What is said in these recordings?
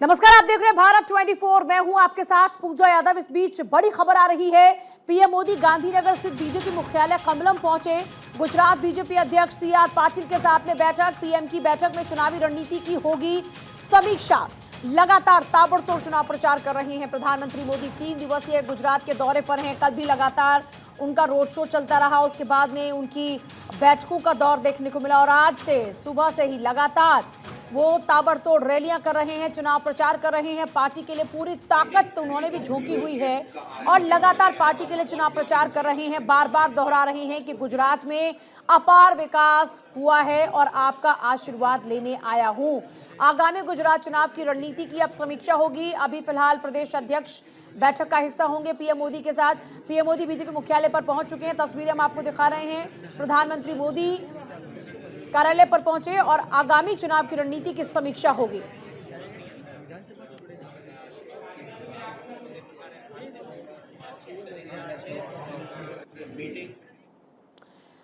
नमस्कार, आप देख रहे हैं भारत 24। मैं हूं आपके साथ पूजा यादव। इस बीच बड़ी खबर आ रही है। पीएम मोदी गांधीनगर स्थित बीजेपी मुख्यालय कमलम पहुंचे। गुजरात बीजेपी अध्यक्ष सीआर पाटिल के साथ में बैठक। पीएम की बैठक में चुनावी रणनीति की होगी समीक्षा। लगातार ताबड़तोड़ चुनाव प्रचार कर रहे हैं प्रधानमंत्री मोदी। 3 दिवसीय गुजरात के दौरे पर हैं। कल भी लगातार उनका रोड शो चलता रहा। उसके बाद में उनकी बैठकों का दौर देखने को मिला और आज से सुबह से ही लगातार वो ताबड़तोड़ रैलियां कर रहे हैं, चुनाव प्रचार कर रहे हैं। पार्टी के लिए पूरी ताकत तो उन्होंने भी झोंकी हुई है और लगातार पार्टी के लिए चुनाव प्रचार कर रहे हैं। बार बार दोहरा रहे हैं कि गुजरात में अपार विकास हुआ है और आपका आशीर्वाद लेने आया हूं। आगामी गुजरात चुनाव की रणनीति की अब समीक्षा होगी। अभी फिलहाल प्रदेश अध्यक्ष बैठक का हिस्सा होंगे पीएम मोदी के साथ। पीएम मोदी बीजेपी मुख्यालय पर पहुंच चुके हैं। तस्वीरें हम आपको दिखा रहे हैं। प्रधानमंत्री मोदी कार्यालय पर पहुंचे और आगामी चुनाव की रणनीति की समीक्षा होगी। मीटिंग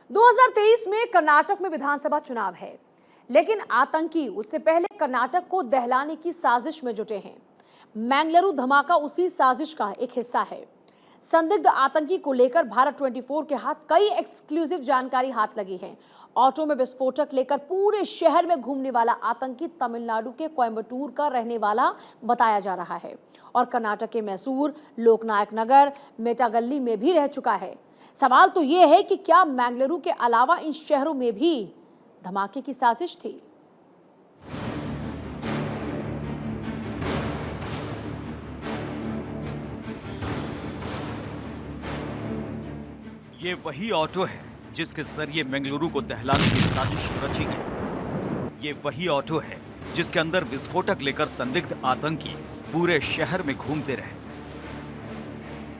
2023 में कर्नाटक में विधानसभा चुनाव है, लेकिन आतंकी उससे पहले कर्नाटक को दहलाने की साजिश में जुटे हैं। मैंगलुरु धमाका उसी साजिश का एक हिस्सा है। संदिग्ध आतंकी को लेकर भारत 24 के हाथ कई एक्सक्लूसिव जानकारी हाथ लगी है। ऑटो में विस्फोटक लेकर पूरे शहर में घूमने वाला आतंकी तमिलनाडु के कोयम्बटूर का रहने वाला बताया जा रहा है और कर्नाटक के मैसूर, लोकनायक नगर, मेटागल्ली में भी रह चुका है। सवाल तो यह है कि क्या मैंगलुरु के अलावा इन शहरों में भी धमाके की साजिश थी? ये वही ऑटो है जिसके जरिए बेंगलुरु को दहलाने की साजिश रची गई। ये वही ऑटो है जिसके अंदर विस्फोटक लेकर संदिग्ध आतंकी पूरे शहर में घूमते रहे।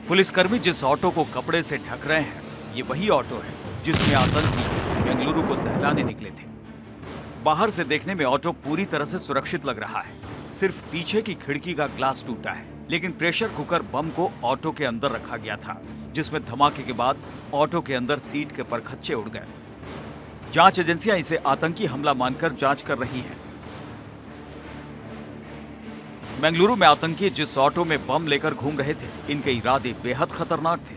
पुलिसकर्मी जिस ऑटो को कपड़े से ढक रहे हैं, ये वही ऑटो है जिसमें आतंकी बेंगलुरु को दहलाने निकले थे। बाहर से देखने में ऑटो पूरी तरह से सुरक्षित लग रहा है। सिर्फ पीछे की खिड़की का ग्लास टूटा है, लेकिन प्रेशर कुकर बम को ऑटो के अंदर रखा गया था, जिसमें धमाके के बाद ऑटो के अंदर सीट के परखच्चे उड़ गए। जांच एजेंसियां इसे आतंकी हमला मानकर जांच कर रही हैं। बेंगलुरु में आतंकी जिस ऑटो में बम लेकर घूम रहे थे, इनके इरादे बेहद खतरनाक थे।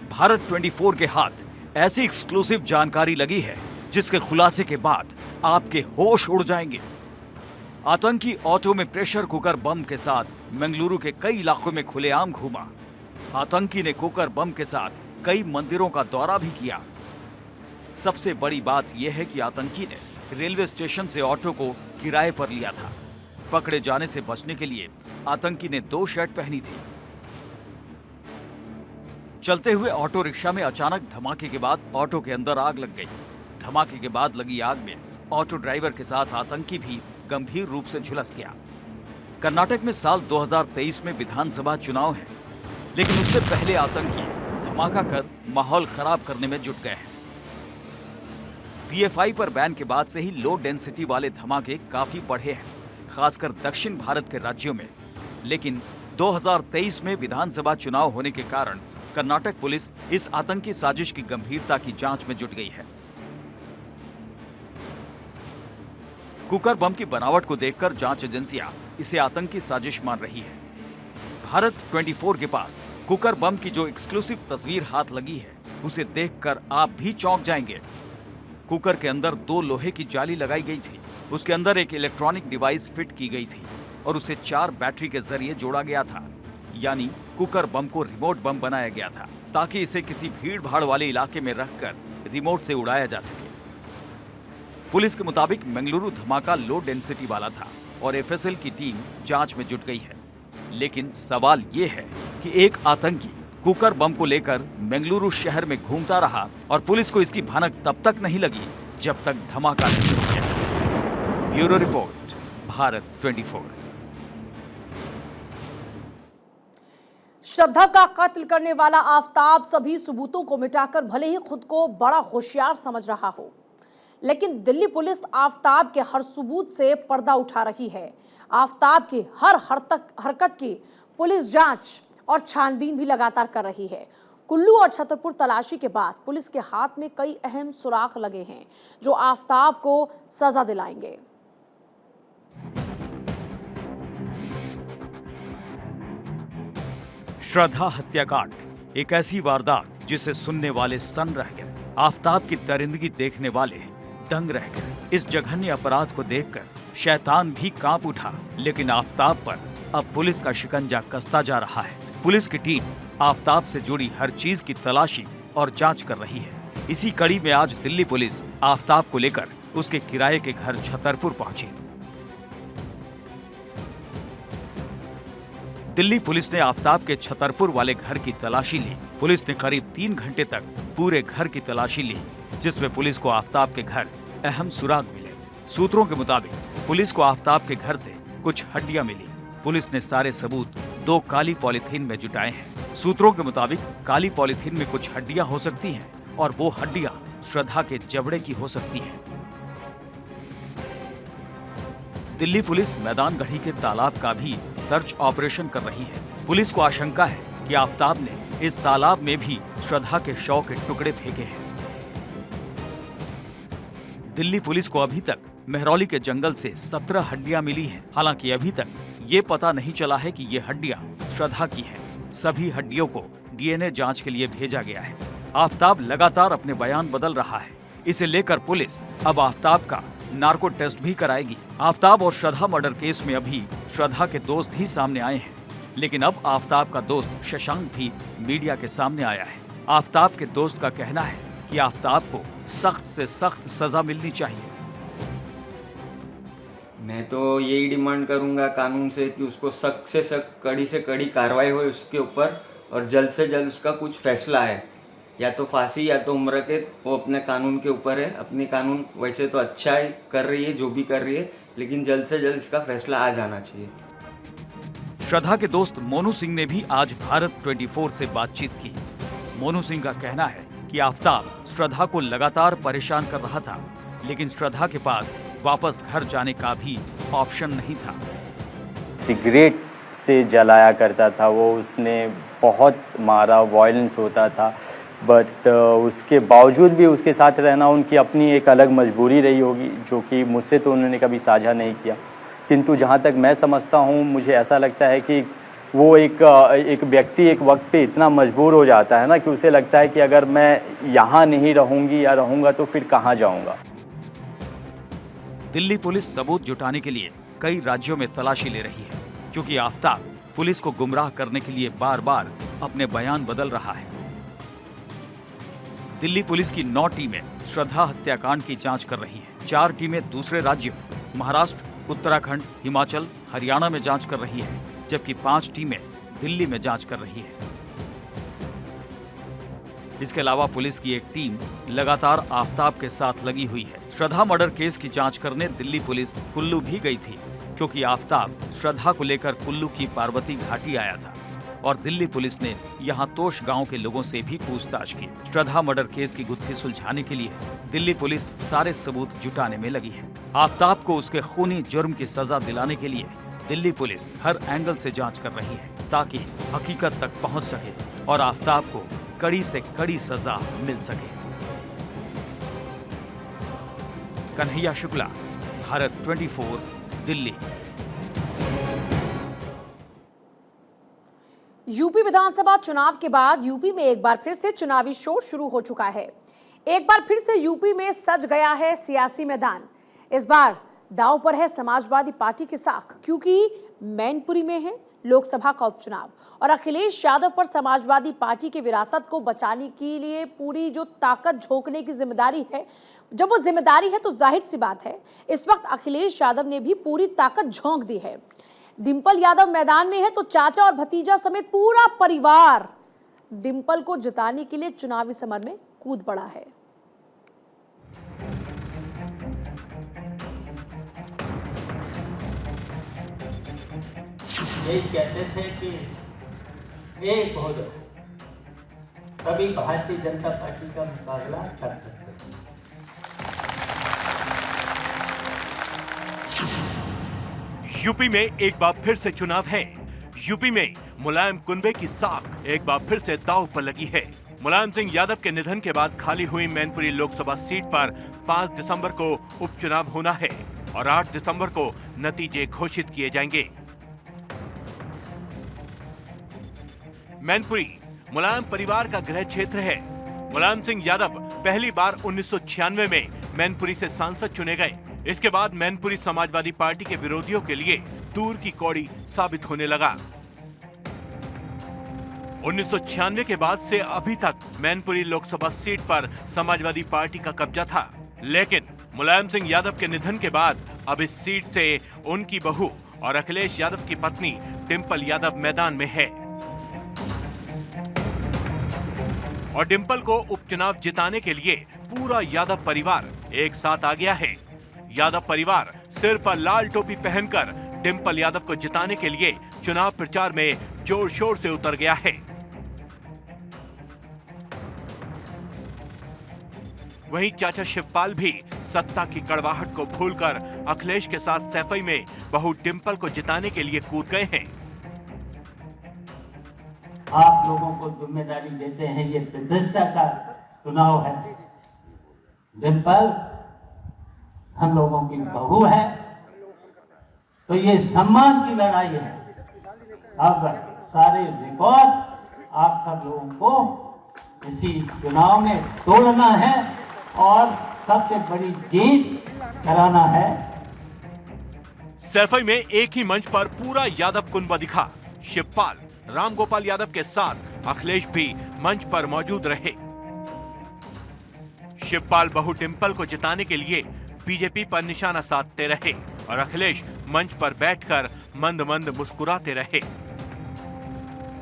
भारत 24 के हाथ ऐसी एक्सक्लूसिव जानकारी लगी है जिसके खुलासे के बाद आपके होश उड़ जाएंगे। आतंकी ऑटो में प्रेशर कुकर बम के साथ बेंगलुरु के कई इलाकों में खुलेआम घूमा। आतंकी ने कुकर बम के साथ कई मंदिरों का दौरा भी किया। सबसे बड़ी बात यह है कि आतंकी ने रेलवे स्टेशन से ऑटो को किराए पर लिया था। पकड़े जाने से बचने के लिए आतंकी ने 2 शर्ट पहनी थी। चलते हुए ऑटो रिक्शा में अचानक धमाके के बाद ऑटो के अंदर आग लग गई। धमाके के बाद लगी आग में ऑटो ड्राइवर के साथ आतंकी भी गंभीर रूप से झुलस गया। कर्नाटक में साल 2023 में विधानसभा चुनाव है, लेकिन उससे पहले आतंकी धमाका कर माहौल खराब करने में जुट गए हैं। पीएफआई पर बैन के बाद से ही लो डेंसिटी वाले धमाके काफी बढ़े हैं, खासकर दक्षिण भारत के राज्यों में। लेकिन 2023 में विधानसभा चुनाव होने के कारण कर्नाटक पुलिस इस आतंकी साजिश की गंभीरता की जांच में जुट गई है। कुकर बम की बनावट को देखकर जांच एजेंसियां इसे आतंकी साजिश मान रही है। भारत 24 के पास कुकर बम की जो एक्सक्लूसिव तस्वीर हाथ लगी है, उसे देखकर आप भी चौंक जाएंगे। कुकर के अंदर 2 लोहे की जाली लगाई गई थी। उसके अंदर एक इलेक्ट्रॉनिक डिवाइस फिट की गई थी और उसे 4 बैटरी के जरिए जोड़ा गया था। यानी कुकर बम को रिमोट बम बनाया गया था, ताकि इसे किसी भीड़ भाड़ वाले इलाके में रखकर रिमोट से उड़ाया जा सके। पुलिस के मुताबिक बेंगलुरु धमाका लो डेंसिटी वाला था और एफएसएल की टीम जांच में जुट गई है। लेकिन सवाल ये है कि एक आतंकी कुकर बम को लेकर बेंगलुरु शहर में घूमता रहा और पुलिस को इसकी भनक तब तक नहीं लगी जब तक धमाका नहीं हो गया। Bureau report, Bharat 24। श्रद्धा का कत्ल करने वाला आफताब सभी सबूतों को मिटाकर भले ही खुद को बड़ा होशियार समझ रहा हो, लेकिन दिल्ली पुलिस आफताब के हर सबूत से पर्दा उठा रही है। आफताब की हर हरकत की पुलिस जांच और छानबीन भी लगातार कर रही है। कुल्लू और छतरपुर तलाशी के बाद पुलिस के हाथ में कई अहम सुराग लगे हैं जो आफताब को सजा दिलाएंगे। श्रद्धा हत्याकांड एक ऐसी वारदात जिसे सुनने वाले सन्न रह गए। आफताब की दरिंदगी देखने वाले दंग रह गए। इस जघन्य अपराध को देखकर शैतान भी कांप उठा, लेकिन आफताब पर अब पुलिस का शिकंजा कसता जा रहा है। पुलिस की टीम आफताब से जुड़ी हर चीज की तलाशी और जांच कर रही है। इसी कड़ी में आज दिल्ली पुलिस आफताब को लेकर उसके किराए के घर छतरपुर पहुंची। दिल्ली पुलिस ने आफताब के छतरपुर वाले घर की तलाशी ली। पुलिस ने करीब 3 घंटे तक पूरे घर की तलाशी ली, जिसमें पुलिस को आफताब के घर अहम सुराग मिले। सूत्रों के मुताबिक पुलिस को आफताब के घर से कुछ हड्डियां मिली। पुलिस ने सारे सबूत 2 काली पॉलीथीन में जुटाए हैं। सूत्रों के मुताबिक काली पॉलीथीन में कुछ हड्डियां हो सकती हैं और वो हड्डियां श्रद्धा के जबड़े की हो सकती हैं। दिल्ली पुलिस मैदानगढ़ी के तालाब का भी सर्च ऑपरेशन कर रही है। पुलिस को आशंका है कि आफताब ने इस तालाब में भी श्रद्धा के शव के टुकड़े फेंके हैं। दिल्ली पुलिस को अभी तक मेहरौली के जंगल से 17 हड्डियां मिली हैं। हालांकि अभी तक ये पता नहीं चला है कि ये हड्डियां श्रद्धा की हैं। सभी हड्डियों को डीएनए जांच के लिए भेजा गया है। आफताब लगातार अपने बयान बदल रहा है। इसे लेकर पुलिस अब आफताब का नार्को टेस्ट भी कराएगी। आफताब और श्रद्धा मर्डर केस में अभी श्रद्धा के दोस्त ही सामने आए हैं, लेकिन अब आफताब का दोस्त शशांक भी मीडिया के सामने आया है। आफताब के दोस्त का कहना है कि आफताब को सख्त से सख्त सजा मिलनी चाहिए। मैं तो यही डिमांड करूंगा कानून से कि उसको सख्त से कड़ी कार्रवाई हो उसके ऊपर, और जल्द से जल्द उसका कुछ फैसला है, या तो फांसी या तो उम्र कैद। वो अपने कानून के ऊपर है। अपनी कानून वैसे तो अच्छा है, कर रही है जो भी कर रही है, लेकिन जल्द से जल्द इसका फैसला आ जाना चाहिए। श्रद्धा के दोस्त मोनू सिंह ने भी आज भारत 24 से बातचीत की। मोनू सिंह का कहना है कि आफताब श्रद्धा को लगातार परेशान कर रहा था, लेकिन श्रद्धा के पास वापस घर जाने का भी ऑप्शन नहीं था। सिगरेट से जलाया करता था वो, उसने बहुत मारा, वायलेंस होता था, बट उसके बावजूद भी उसके साथ रहना उनकी अपनी एक अलग मजबूरी रही होगी, जो कि मुझसे तो उन्होंने कभी साझा नहीं किया। किंतु जहाँ तक मैं समझता हूँ, मुझे ऐसा लगता है कि वो एक व्यक्ति एक वक्त पे इतना मजबूर हो जाता है ना, कि उसे लगता है कि अगर मैं यहाँ नहीं रहूँगी या रहूँगा तो फिर कहाँ जाऊँगा। दिल्ली पुलिस सबूत जुटाने के लिए कई राज्यों में तलाशी ले रही है, क्योंकि आफताब पुलिस को गुमराह करने के लिए बार बार अपने बयान बदल रहा है। दिल्ली पुलिस की 9 टीमें श्रद्धा हत्याकांड की जांच कर रही हैं। 4 टीमें दूसरे राज्यों महाराष्ट्र, उत्तराखंड, हिमाचल, हरियाणा में जांच कर रही हैं, जबकि 5 टीमें दिल्ली में जांच कर रही हैं। इसके अलावा पुलिस की एक टीम लगातार आफताब के साथ लगी हुई है। श्रद्धा मर्डर केस की जांच करने दिल्ली पुलिस कुल्लू भी गई थी, क्योंकि आफताब श्रद्धा को लेकर कुल्लू की पार्वती घाटी आया था और दिल्ली पुलिस ने यहां तोश गांव के लोगों से भी पूछताछ की। श्रद्धा मर्डर केस की गुत्थी सुलझाने के लिए दिल्ली पुलिस सारे सबूत जुटाने में लगी है। आफताब को उसके खूनी जुर्म की सजा दिलाने के लिए दिल्ली पुलिस हर एंगल से जांच कर रही है, ताकि हकीकत तक पहुंच सके और आफताब को कड़ी से कड़ी सजा मिल सके। कन्हैया शुक्ला, भारत 24, दिल्ली। यूपी विधानसभा चुनाव के बाद यूपी में एक बार फिर से चुनावी शोर शुरू हो चुका है। एक बार फिर से यूपी में सज गया है सियासी मैदान। इस बार दांव पर है समाजवादी पार्टी की साख, क्योंकि मैनपुरी में है लोकसभा का उपचुनाव और अखिलेश यादव पर समाजवादी पार्टी की विरासत को बचाने के लिए पूरी जो ताकत झोंकने की जिम्मेदारी है, जब वो जिम्मेदारी है तो जाहिर सी बात है इस वक्त अखिलेश यादव ने भी पूरी ताकत झोंक दी है। डिंपल यादव मैदान में है तो चाचा और भतीजा समेत पूरा परिवार डिंपल को जिताने के लिए चुनावी समर में कूद पड़ा है। यही कहते थे कि एक हो जाओ, तभी भारतीय जनता पार्टी का मुकाबला कर सकते हैं। यूपी में एक बार फिर से चुनाव है। यूपी में मुलायम कुनबे की साख एक बार फिर से दांव पर लगी है। मुलायम सिंह यादव के निधन के बाद खाली हुई मैनपुरी लोकसभा सीट पर 5 दिसंबर को उपचुनाव होना है और 8 दिसंबर को नतीजे घोषित किए जाएंगे। मैनपुरी मुलायम परिवार का गृह क्षेत्र है। मुलायम सिंह यादव पहली बार 1996 में मैनपुरी से सांसद चुने गए। इसके बाद मैनपुरी समाजवादी पार्टी के विरोधियों के लिए दूर की कौड़ी साबित होने लगा। 1996 के बाद से अभी तक मैनपुरी लोकसभा सीट पर समाजवादी पार्टी का कब्जा था, लेकिन मुलायम सिंह यादव के निधन के बाद अब इस सीट से उनकी बहू और अखिलेश यादव की पत्नी डिंपल यादव मैदान में है और डिंपल को उपचुनाव जिताने के लिए पूरा यादव परिवार एक साथ आ गया है। यादव परिवार सिर पर लाल टोपी पहनकर डिंपल यादव को जिताने के लिए चुनाव प्रचार में जोर शोर से उतर गया है। वहीं चाचा शिवपाल भी सत्ता की कड़वाहट को भूलकर अखिलेश के साथ सैफई में बहू डिंपल को जिताने के लिए कूद गए हैं। आप लोगों को जिम्मेदारी देते हैं, ये प्रतिष्ठा का चुनाव है। डिंपल हम लोगों की बहू है, तो ये सम्मान की लड़ाई है। अब सारे रिकॉर्ड आप सब लोगों को इसी चुनाव में तोड़ना है और सबसे बड़ी जीत कराना है। सैफई में एक ही मंच पर पूरा यादव कुनबा दिखा। शिवपाल, रामगोपाल यादव के साथ अखिलेश भी मंच पर मौजूद रहे। शिवपाल बहू डिंपल को जिताने के लिए बीजेपी पर निशाना साधते रहे और अखिलेश मंच पर बैठकर मंद मंद मुस्कुराते रहे।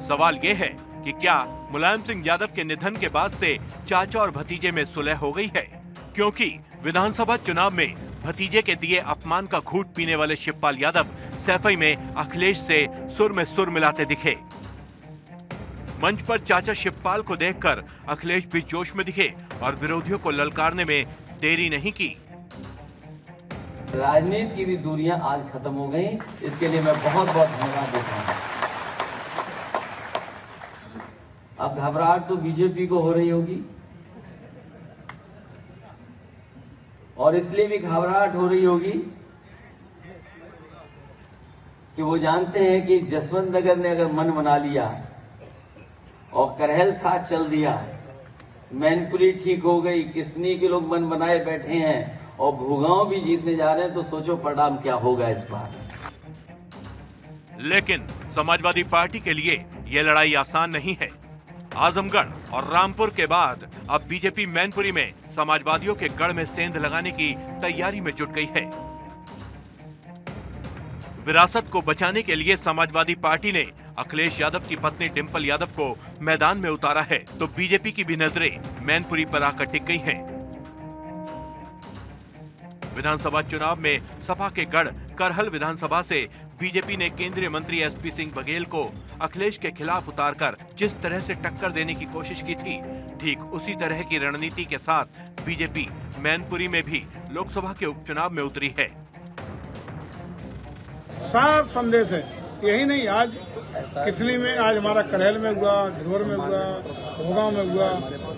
सवाल ये है कि क्या मुलायम सिंह यादव के निधन के बाद से चाचा और भतीजे में सुलह हो गई है? क्योंकि विधानसभा चुनाव में भतीजे के दिए अपमान का घूंट पीने वाले शिवपाल यादव सैफई में अखिलेश से सुर में सुर मिलाते दिखे। मंच पर चाचा शिवपाल को देखकर अखिलेश भी जोश में दिखे और विरोधियों को ललकारने में देरी नहीं की। राजनीति की भी दूरियां आज खत्म हो गई, इसके लिए मैं बहुत बहुत धन्यवाद देता हूं। अब घबराहट तो बीजेपी को हो रही होगी और इसलिए भी घबराहट हो रही होगी कि वो जानते हैं कि जसवंत नगर ने अगर मन बना लिया और करहल साथ चल दिया, मैनपुरी ठीक हो गई, किसनी के लोग मन बनाए बैठे हैं और भूगांव भी जीतने जा रहे हैं, तो सोचो परिणाम क्या होगा इस बार। लेकिन समाजवादी पार्टी के लिए यह लड़ाई आसान नहीं है। आजमगढ़ और रामपुर के बाद अब बीजेपी मैनपुरी में समाजवादियों के गढ़ में सेंध लगाने की तैयारी में जुट गई है। विरासत को बचाने के लिए समाजवादी पार्टी ने अखिलेश यादव की पत्नी डिंपल यादव को मैदान में उतारा है, तो बीजेपी की भी नजरें मैनपुरी पर आकर टिक गई हैं। विधानसभा चुनाव में सपा के गढ़ करहल विधानसभा से बीजेपी ने केंद्रीय मंत्री एसपी सिंह बघेल को अखिलेश के खिलाफ उतारकर जिस तरह से टक्कर देने की कोशिश की थी, ठीक उसी तरह की रणनीति के साथ बीजेपी मैनपुरी में भी लोकसभा के उपचुनाव में उतरी है। साफ संदेश है, यही नहीं आज किसली में, आज हमारा करहल में हुआ, घिरोर में हुआ, भोगांव में हुआ,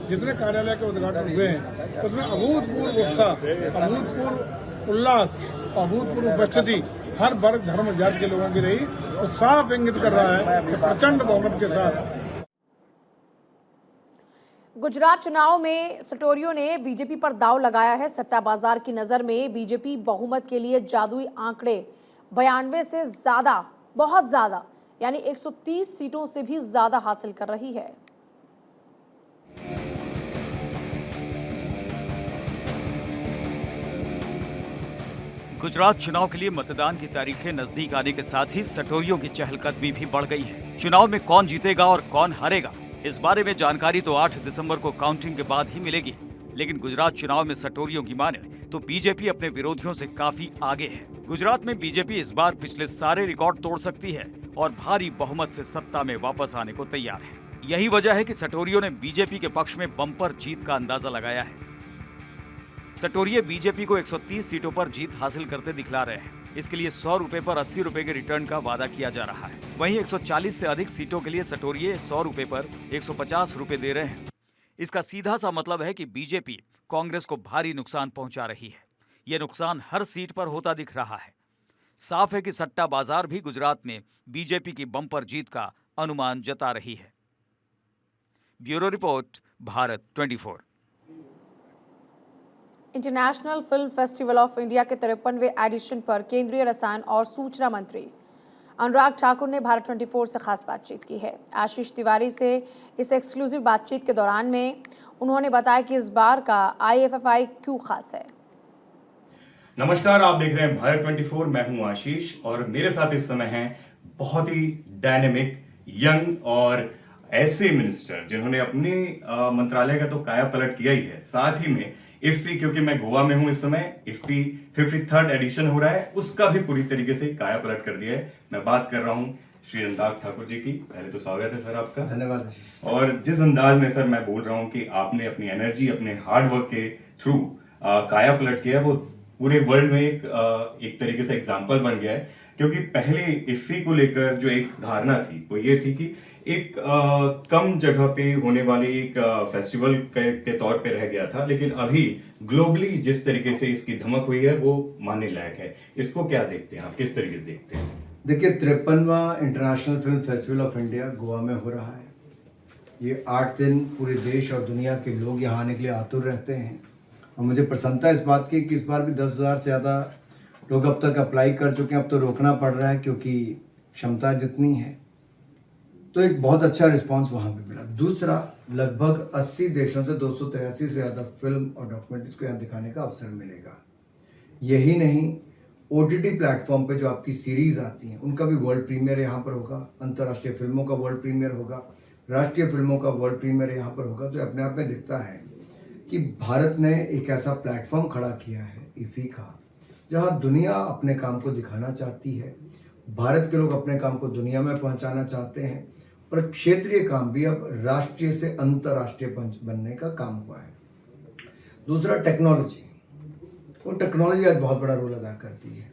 जितने कार्यालय के उद्घाटन हुए हैं उसमें अभूतपूर्व उत्साह, अभूतपूर्व उल्लास, अभूतपूर्व उपस्थिति हर वर्ग धर्म जाति के लोगों की रही, तो साफ इंगित कर रहा है कि प्रचंड बहुमत के साथ। गुजरात चुनाव में सटोरियों ने बीजेपी पर दांव लगाया है। सट्टा बाजार की नजर में बीजेपी बहुमत के लिए जादुई आंकड़े 92 से ज्यादा, बहुत ज्यादा, यानी 130 सीटों से भी ज्यादा हासिल कर रही है। गुजरात चुनाव के लिए मतदान की तारीखें नजदीक आने के साथ ही सटोरियों की चहलकदमी भी बढ़ गई है। चुनाव में कौन जीतेगा और कौन हारेगा, इस बारे में जानकारी तो 8 दिसंबर को काउंटिंग के बाद ही मिलेगी। लेकिन गुजरात चुनाव में सटोरियों की माने तो बीजेपी अपने विरोधियों से काफी आगे है। गुजरात में बीजेपी इस बार पिछले सारे रिकॉर्ड तोड़ सकती है और भारी बहुमत से सत्ता में वापस आने को तैयार है। यही वजह है कि सटोरियों ने बीजेपी के पक्ष में बम्पर जीत का अंदाजा लगाया है। सटोरिये बीजेपी को 130 सीटों पर जीत हासिल करते दिखला रहे हैं। इसके लिए 100 रुपए पर 80 रुपए के रिटर्न का वादा किया जा रहा है। वहीं 140 से अधिक सीटों के लिए सटोरिये 100 रुपए पर 150 रुपए दे रहे हैं। इसका सीधा सा मतलब है कि बीजेपी कांग्रेस को भारी नुकसान पहुंचा रही है। यह नुकसान हर सीट पर होता दिख रहा है। साफ है कि सट्टा बाजार भी गुजरात में बीजेपी की बम्पर जीत का अनुमान जता रही है। Bureau report, Bharat 24। International film festival of India के 53वें एडिशन पर केंद्रीय रसायन और सूचना मंत्री अनुराग ठाकुर ने भारत 24 से खास बातचीत की है। आशीष तिवारी से इस एक्सक्लूसिव बातचीत के दौरान में उन्होंने बताया कि इस बार का IFFI क्यों खास है। नमस्कार, आप देख रहे हैं भारत 24। मैं हूं आशीष और मेरे साथ इस समय हैं बहुत ही डायनेमिक, यंग और ऐसे मिनिस्टर जिन्होंने अपने मंत्रालय का तो काया पलट किया ही है, साथ ही में इफ्फी, क्योंकि मैं गोवा में हूं इस समय, इफ्फी 53rd एडिशन हो रहा है, उसका भी पूरी तरीके से काया पलट कर दिया है। मैं बात कर रहा हूं श्री अनुराग ठाकुर जी की। पहले तो स्वागत है सर आपका। धन्यवाद। और जिस अंदाज में सर मैं बोल रहा हूं कि आपने अपनी एनर्जी, अपने हार्ड वर्क के थ्रू काया पलट किया, वो पूरे वर्ल्ड में एक तरीके से एग्जाम्पल बन गया है। क्योंकि पहले इफ्फी को लेकर जो एक धारणा थी वो ये थी कि एक कम जगह पे होने वाले एक फेस्टिवल के तौर पे रह गया था, लेकिन अभी ग्लोबली जिस तरीके से इसकी धमक हुई है वो मानने लायक है। इसको क्या देखते हैं आप, किस तरीके से देखते हैं? देखिए, 53वां international film festival of India Goa में हो रहा है। ये 8 दिन पूरे देश और दुनिया के लोग यहाँ आने के लिए आतुर रहते हैं और मुझे प्रसन्नता इस बात की कि इस बार भी 10,000 से ज़्यादा लोग अब तक अप्लाई कर चुके हैं। अब तो रोकना पड़ रहा है क्योंकि क्षमता जितनी है, तो एक बहुत अच्छा रिस्पांस वहाँ पे मिला। दूसरा, लगभग 80 देशों से 283 से ज़्यादा फिल्म और डॉक्यूमेंट्रीज को यहाँ दिखाने का अवसर मिलेगा। यही नहीं, OTT प्लेटफॉर्म पे जो आपकी सीरीज़ आती हैं उनका भी वर्ल्ड प्रीमियर यहाँ पर होगा, अंतर्राष्ट्रीय फिल्मों का वर्ल्ड प्रीमियर होगा, राष्ट्रीय फिल्मों का वर्ल्ड प्रीमियर यहाँ पर होगा। तो अपने आप में दिखता है कि भारत ने एक ऐसा प्लेटफॉर्म खड़ा किया है इफ्फी का, जहाँ दुनिया अपने काम को दिखाना चाहती है, भारत के लोग अपने काम को दुनिया में पहुँचाना चाहते हैं और क्षेत्रीय काम भी अब राष्ट्रीय से अंतर्राष्ट्रीय बनने का काम हुआ है। दूसरा, टेक्नोलॉजी। वो टेक्नोलॉजी आज बहुत बड़ा रोल अदा करती है,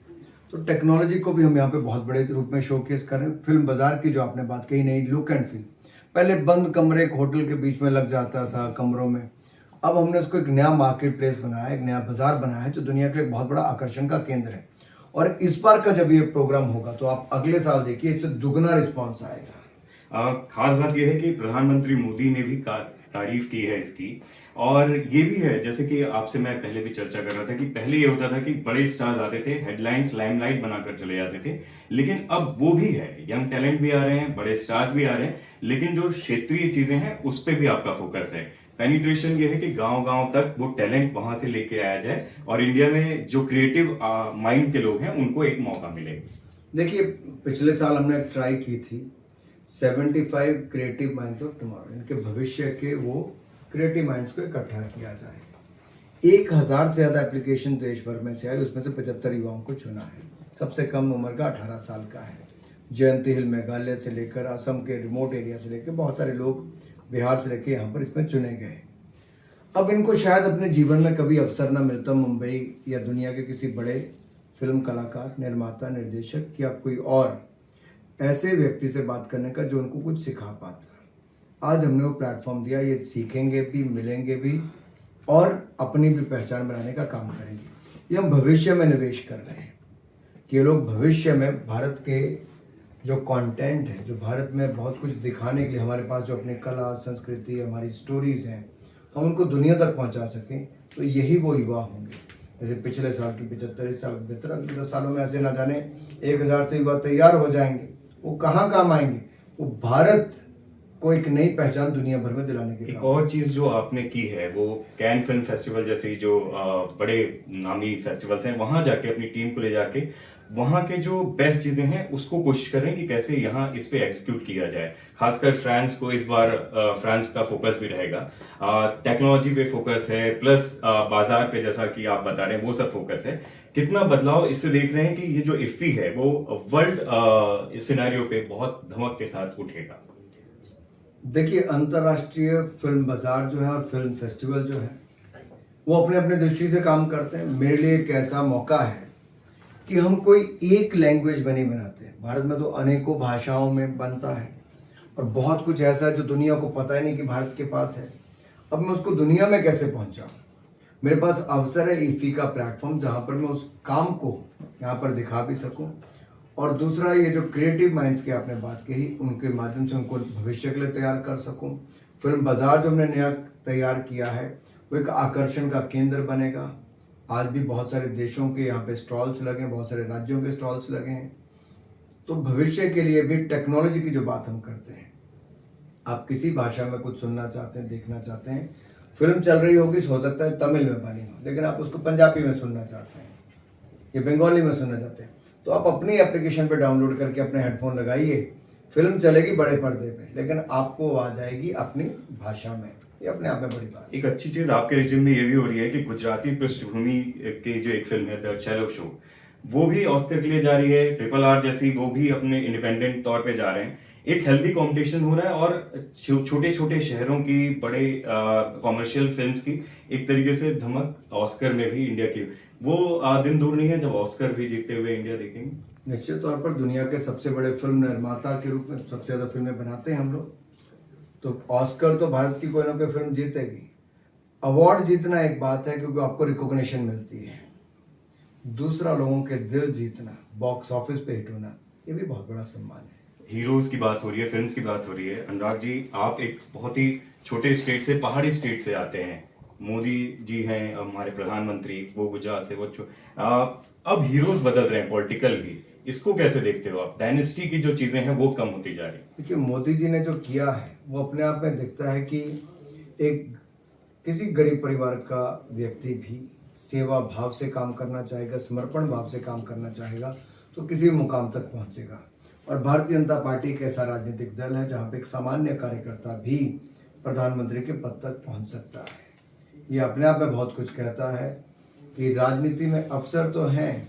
तो टेक्नोलॉजी को भी हम यहाँ पे बहुत बड़े रूप में शोकेस कर रहे हैं। फिल्म बाजार की जो आपने बात कही, नई लुक एंड फील, पहले बंद कमरे एक होटल के बीच में लग जाता था कमरों में, अब हमने उसको एक नया मार्केट प्लेस बनाया, एक नया बाजार बनाया है जो दुनिया के एक बहुत बड़ा आकर्षण का केंद्र है। और इस बार का जब ये प्रोग्राम होगा तो आप अगले साल देखिए इससे दुगना रिस्पॉन्स आएगा। खास बात यह है कि प्रधानमंत्री मोदी ने भी तारीफ की है इसकी, और ये भी है, जैसे कि आपसे मैं पहले भी चर्चा कर रहा था कि पहले ये होता था कि बड़े स्टार्स आते थे, हेडलाइंस लाइमलाइट बनाकर चले जाते थे, लेकिन अब वो भी है, यंग टैलेंट भी आ रहे हैं, बड़े स्टार्स भी आ रहे हैं, लेकिन जो क्षेत्रीय चीजें हैं उस पर भी आपका फोकस है। पेनिट्रेशन ये है कि गांव-गांव तक वो टैलेंट वहां से लेके आया जाए और इंडिया में जो क्रिएटिव माइंड के लोग हैं उनको एक मौका मिले। देखिए, पिछले साल हमने ट्राई की थी 75 क्रिएटिव माइंड्स ऑफ टुमारो, इनके भविष्य के वो क्रिएटिव माइंड्स को इकट्ठा किया जाए। 1000 से ज़्यादा एप्लीकेशन देश भर में से आई, उसमें से 75 युवाओं को चुना है। सबसे कम उम्र का 18 साल का है। जयंती हिल मेघालय से लेकर असम के रिमोट एरिया से लेकर बहुत सारे लोग बिहार से लेकर यहाँ पर इसमें चुने गए। अब इनको शायद अपने जीवन में कभी अवसर न मिलता मुंबई या दुनिया के किसी बड़े फिल्म कलाकार, निर्माता, निर्देशक या कोई और ऐसे व्यक्ति से बात करने का जो उनको कुछ सिखा पाता। आज हमने वो प्लेटफॉर्म दिया, ये सीखेंगे भी, मिलेंगे भी और अपनी भी पहचान बनाने का काम करेंगे। ये हम भविष्य में निवेश कर रहे हैं कि ये लोग भविष्य में भारत के जो कंटेंट है, जो भारत में बहुत कुछ दिखाने के लिए हमारे पास जो अपनी कला, संस्कृति, हमारी स्टोरीज़ हैं, हम उनको दुनिया तक पहुंचा सकें। तो यही वो युवा होंगे। जैसे पिछले साल की 75 साल बेहतर, अगले 10 सालों में ऐसे ना जाने 1000 से युवा तैयार हो जाएंगे। वो कहाँ काम आएंगे? वो भारत को एक नई पहचान दुनिया भर में दिलाने के एक और चीज जो आपने की है वो कैन फिल्म फेस्टिवल जैसे जो बड़े नामी फेस्टिवल्स हैं, वहां जाके अपनी टीम को ले जाके वहां के जो बेस्ट चीजें हैं उसको कोशिश करें कि कैसे यहाँ इस पे एक्सिक्यूट किया जाए। खासकर फ्रांस को इस बार फ्रांस का फोकस भी रहेगा, टेक्नोलॉजी पे फोकस है, प्लस बाजार पे जैसा कि आप बता रहे हैं वो सब फोकस है। कितना बदलाव इससे देख रहे हैं कि ये जो इफ्फी है वो वर्ल्ड सिनेरियो पे बहुत धमक के साथ उठेगा? देखिए, अंतर्राष्ट्रीय फिल्म बाजार जो है और फिल्म फेस्टिवल जो है वो अपने अपने दृष्टि से काम करते हैं। मेरे लिए एक ऐसा मौका है कि हम कोई एक लैंग्वेज में नहीं बनाते। भारत में तो अनेकों भाषाओं में बनता है और बहुत कुछ ऐसा है जो दुनिया को पता ही नहीं कि भारत के पास है। अब मैं उसको दुनिया में कैसे पहुंचाऊं? मेरे पास अवसर है इफ्फी का प्लेटफॉर्म, जहां पर मैं उस काम को यहाँ पर दिखा भी सकूं। और दूसरा, ये जो क्रिएटिव माइंड्स की आपने बात कही, उनके माध्यम से उनको भविष्य के लिए तैयार कर सकूं। फिल्म बाजार जो हमने नया तैयार किया है वो एक आकर्षण का केंद्र बनेगा। आज भी बहुत सारे देशों के यहाँ पे स्टॉल्स लगे हैं, बहुत सारे राज्यों के स्टॉल्स लगे हैं। तो भविष्य के लिए भी टेक्नोलॉजी की जो बात हम करते हैं, आप किसी भाषा में कुछ सुनना चाहते हैं, देखना चाहते हैं, फिल्म चल रही होगी, हो सकता है तमिल में बनी हो, लेकिन आप उसको पंजाबी में सुनना चाहते हैं या बंगाली में सुनना चाहते हैं, तो आप अपनी एप्लीकेशन पे डाउनलोड करके अपने हेडफोन लगाइए, फिल्म चलेगी बड़े पर्दे पे, लेकिन आपको आ जाएगी अपनी भाषा में। ये अपने आप में बड़ी बात है। एक अच्छी चीज आपके रिजिम में ये भी हो रही है कि गुजराती पृष्ठभूमि की जो एक फिल्म है द चैलो शो, वो भी ऑस्कर के लिए जा रही है। RRR जैसी वो भी अपने इंडिपेंडेंट तौर पे जा रहे हैं। एक हेल्दी कंपटीशन हो रहा है और छोटे छोटे शहरों की बड़े कॉमर्शियल फिल्म्स की एक तरीके से धमक ऑस्कर में भी इंडिया की, वो दिन दूर नहीं है जब ऑस्कर भी जीतते हुए इंडिया देखेंगे। निश्चित तौर पर दुनिया के सबसे बड़े फिल्म निर्माता के रूप में सबसे ज़्यादा फिल्में बनाते हैं हम लोग, तो ऑस्कर तो भारत की कोई ना कोई फिल्म जीतेगी। अवार्ड जीतना एक बात है क्योंकि आपको रिकॉग्निशन मिलती है, दूसरा लोगों के दिल जीतना, बॉक्स ऑफिस पे हिट होना, ये भी बहुत बड़ा सम्मान है। हीरोज की बात हो रही है, फिल्म्स की बात हो रही है। अनुराग जी, आप एक बहुत ही छोटे स्टेट से, पहाड़ी स्टेट से आते हैं। मोदी जी हैं हमारे प्रधानमंत्री, वो गुजरात से, वो अब हीरोज बदल रहे हैं पॉलिटिकल भी, इसको कैसे देखते हो आप? डायनेस्टी की जो चीजें हैं वो कम होती जा रही। देखिए, मोदी जी ने जो किया है वो अपने आप में दिखता है कि एक किसी गरीब परिवार का व्यक्ति भी सेवा भाव से काम करना चाहेगा, समर्पण भाव से काम करना चाहेगा तो किसी भी मुकाम तक पहुंचेगा। और भारतीय जनता पार्टी एक ऐसा राजनीतिक दल है जहां पे एक सामान्य कार्यकर्ता भी प्रधानमंत्री के पद तक पहुंच सकता है। ये अपने आप में बहुत कुछ कहता है कि राजनीति में अफसर तो हैं,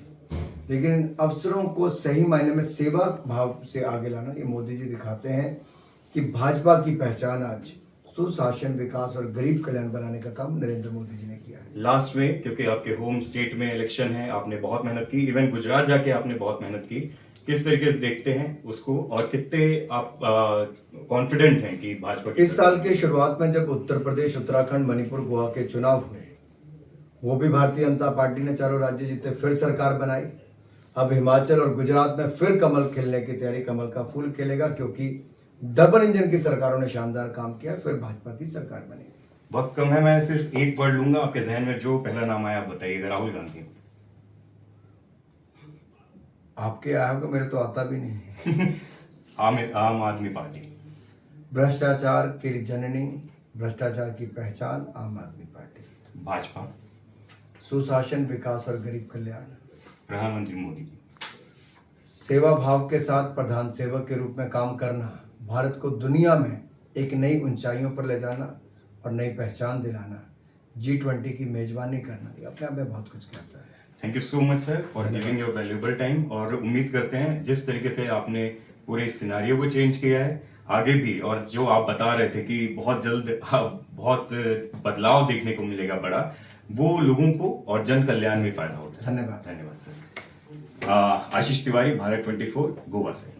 लेकिन इन अफसरों को सही मायने में सेवा भाव से आगे लाना, ये मोदी जी दिखाते हैं कि भाजपा की पहचान आज सुशासन, विकास और गरीब कल्याण बनाने का काम नरेंद्र मोदी जी ने किया है। लास्ट में, क्योंकि आपके होम स्टेट में इलेक्शन है, आपने बहुत मेहनत की, इवन गुजरात जाके आपने बहुत मेहनत की, किस तरीके से देखते हैं उसको और कितने आप कॉन्फिडेंट हैं कि भाजपा इस साल के शुरुआत में जब उत्तर प्रदेश, उत्तराखंड, मणिपुर, गोवा के चुनाव हुए, वो भी भारतीय जनता पार्टी ने चारों राज्य जीते, फिर सरकार बनाई। अब हिमाचल और गुजरात में फिर कमल खिलने की तैयारी, कमल का फूल खिलेगा क्योंकि डबल इंजन की सरकारों ने शानदार काम किया, फिर भाजपा की सरकार बनेगी। वक्त कम है, मैं सिर्फ एक वर्ड लूंगा, आपके जहन में जो पहला नाम आया आप बताइएगा। राहुल गांधी। आपके आया होगा, मेरे तो आता भी नहीं। आम आदमी पार्टी। भ्रष्टाचार की जननी, भ्रष्टाचार की पहचान, आम आदमी पार्टी। भाजपा। सुशासन, विकास और गरीब कल्याण, प्रधानमंत्री मोदी जी। सेवा भाव के साथ प्रधान सेवक के रूप में काम करना, भारत को दुनिया में एक नई ऊंचाइयों पर ले जाना और नई पहचान दिलाना, G20 की मेजबानी करना, ये अपने आप में बहुत कुछ कहता है। Thank you so much sir for giving your valuable time, और उम्मीद करते हैं जिस तरीके से आपने पूरे सिनेरियो को चेंज किया है आगे भी, और जो आप बता रहे थे कि बहुत जल्द बहुत बदलाव देखने को मिलेगा बड़ा, वो लोगों को और जन कल्याण में फायदा होता है। धन्यवाद। धन्यवाद सर। आशीष तिवारी, भारत 24, गोवा से।